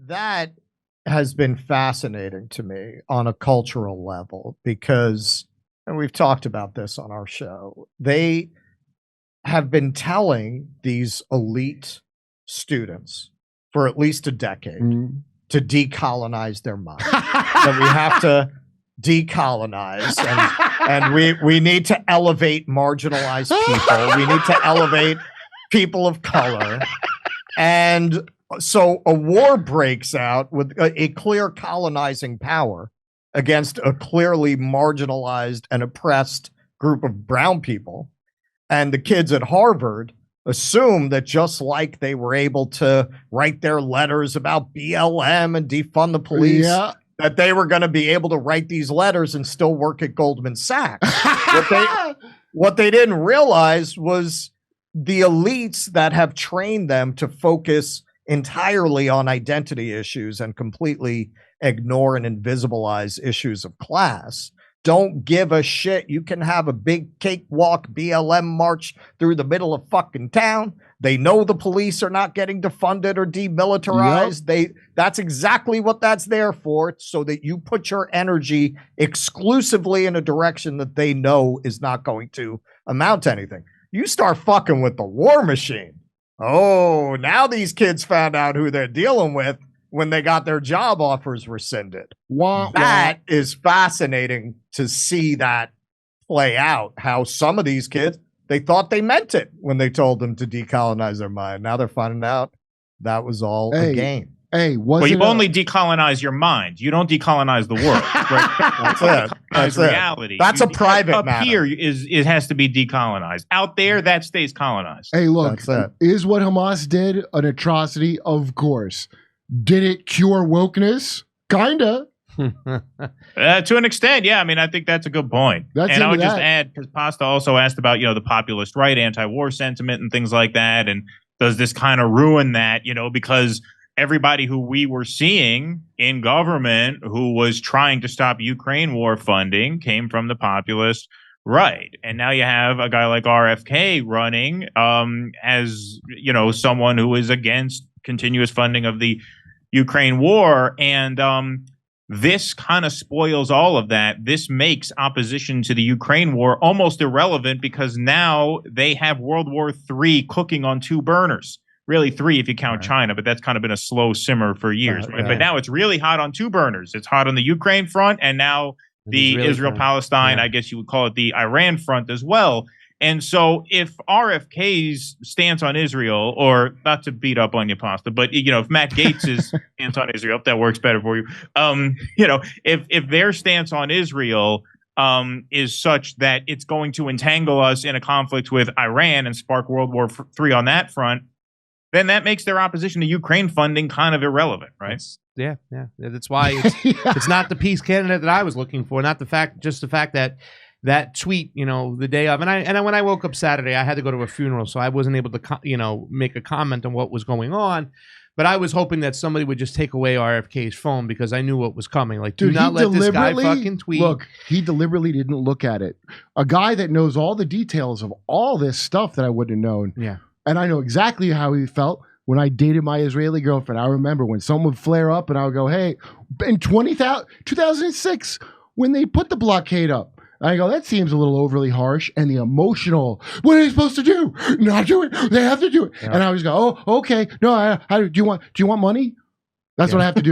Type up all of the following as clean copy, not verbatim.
that has been fascinating to me on a cultural level because, and we've talked about this on our show, they have been telling these elite students for at least a decade to decolonize their mind. That we have to decolonize and we need to elevate marginalized people. We need to elevate people of color. And so a war breaks out with a clear colonizing power against a clearly marginalized and oppressed group of brown people. And the kids at Harvard assume that just like they were able to write their letters about BLM and defund the police, that they were going to be able to write these letters and still work at Goldman Sachs. What they didn't realize was the elites that have trained them to focus entirely on identity issues and completely ignore and invisibilize issues of class don't give a shit. You can have a big cakewalk BLM march through the middle of fucking town. They know the police are not getting defunded or demilitarized. That's exactly what that's there for, so that you put your energy exclusively in a direction that they know is not going to amount to anything. You start fucking with the war machine. Oh, now these kids found out who they're dealing with when they got their job offers rescinded. That is fascinating to see that play out, how some of these kids, they thought they meant it when they told them to decolonize their mind. Now they're finding out that was all a game. Well, you only decolonize your mind. You don't decolonize the world. Right? That's reality. That's a private up matter. Here it has to be decolonized. Out there, that stays colonized. Hey, look, is what Hamas did an atrocity? Of course. Did it cure wokeness? Kinda. To an extent, yeah. I mean, I think that's a good point. And I would just add, because Pasta also asked about, the populist right, anti-war sentiment and things like that. And does this kind of ruin that, because everybody who we were seeing in government who was trying to stop Ukraine war funding came from the populist right. And now you have a guy like RFK running as, someone who is against continuous funding of the Ukraine war. And this kind of spoils all of that. This makes opposition to the Ukraine war almost irrelevant because now they have World War III cooking on two burners. Really three if you count China, but that's kind of been a slow simmer for years. Right? But now it's really hot on two burners. It's hot on the Ukraine front and now the Israel-Palestine, I guess you would call it the Iran front as well. And so if RFK's stance on Israel, or not to beat up on you, Pasta, but, if Matt Gaetz's stance on Israel, if that works better for you, if their stance on Israel is such that it's going to entangle us in a conflict with Iran and spark World War III on that front, then that makes their opposition to Ukraine funding kind of irrelevant, right? Yeah. That's why it's not the peace candidate that I was looking for, not the fact that tweet, the day of, and when I woke up Saturday, I had to go to a funeral, so I wasn't able to, make a comment on what was going on. But I was hoping that somebody would just take away RFK's phone because I knew what was coming. Like, do not let this guy fucking tweet. Look, he deliberately didn't look at it. A guy that knows all the details of all this stuff that I wouldn't have known. Yeah. And I know exactly how he felt when I dated my Israeli girlfriend. I remember when someone would flare up and I would go, hey, in 2006, when they put the blockade up, I go, that seems a little overly harsh. And the emotional, what are they supposed to do? Not do it. They have to do it. Yeah. And I always go, oh, okay. No, do you want money? That's what I have to do.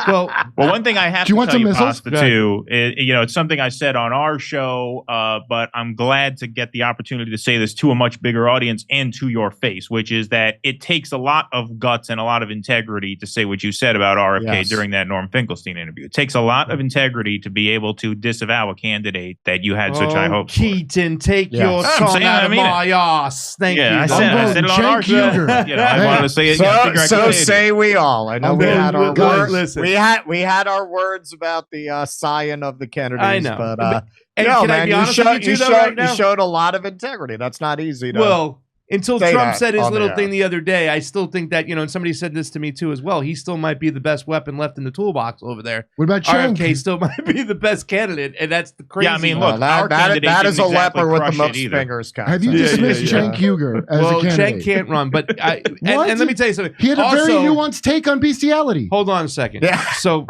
Well, one thing I have to tell you, Pasta, too, is, it's something I said on our show, but I'm glad to get the opportunity to say this to a much bigger audience and to your face, which is that it takes a lot of guts and a lot of integrity to say what you said about RFK during that Norm Finkelstein interview. It takes a lot of integrity to be able to disavow a candidate that you had such high hopes for. Keaton, take your tongue out of my ass. Thank you. I said it on our show. I wanted to say it. So say we all. I know we had our words. We had our words about the scion of the Kennedys. I know, but no, man, you showed a lot of integrity. That's not easy. Well, until say Trump that said his on the little air. thing the other day, I still think that, and somebody said this to me too as well, he still might be the best weapon left in the toolbox over there. What about Cenk? RFK still might be the best candidate, and that's the crazy. Yeah, I mean, look, our that candidate is a didn't exactly leper with the crush it most either. fingers. Have you concept. dismissed Cenk Uygur as well, a candidate? Cenk can't run, but and What? let me tell you something. He had a Also, very nuanced take on bestiality. Hold on a second. Yeah. So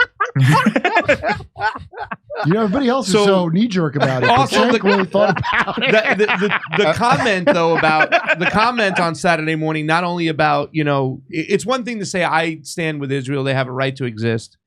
Everybody else is so knee-jerk about it. but Also, Cenk really thought about it. the comment though about the comment on Saturday morning, not only about it's one thing to say I stand with Israel, they have a right to exist,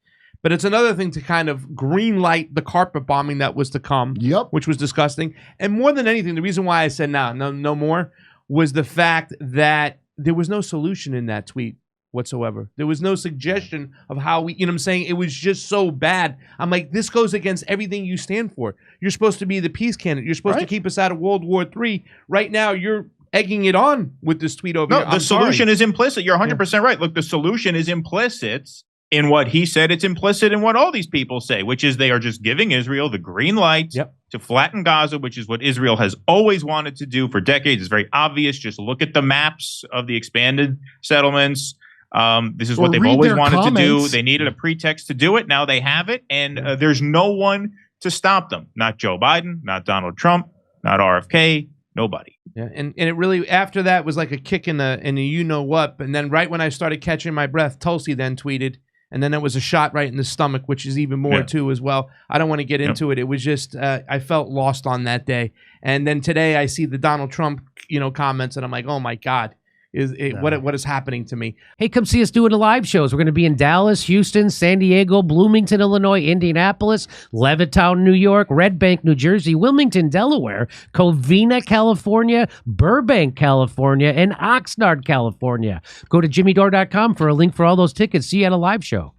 but it's another thing to kind of green light the carpet bombing that was to come, which was disgusting. And more than anything, the reason why I said no more was the fact that there was no solution in that tweet whatsoever. There was no suggestion of how we, I'm saying? It was just so bad. I'm like, this goes against everything you stand for. You're supposed to be the peace candidate. You're supposed to keep us out of World War III. Right now, you're egging it on with this tweet over here. No, the solution is implicit. You're 100% right. Look, the solution is implicit in what he said. It's implicit in what all these people say, which is they are just giving Israel the green light to flatten Gaza, which is what Israel has always wanted to do for decades. It's very obvious. Just look at the maps of the expanded settlements. This is what they've always wanted to do. They needed a pretext to do it. Now they have it, and there's no one to stop them. Not Joe Biden, not Donald Trump, not RFK, nobody. Yeah, and it really, after that, was like a kick in the you-know-what. And then right when I started catching my breath, Tulsi then tweeted, and then it was a shot right in the stomach, which is even more, too, as well. I don't want to get into it. It was just, I felt lost on that day. And then today I see the Donald Trump, comments, and I'm like, oh, my God. What is happening to me? Hey, come see us doing the live shows. We're going to be in Dallas, Houston, San Diego, Bloomington, Illinois, Indianapolis, Levittown, New York, Red Bank, New Jersey, Wilmington, Delaware, Covina, California, Burbank, California, and Oxnard, California. Go to jimmydore.com for a link for all those tickets. See you at a live show.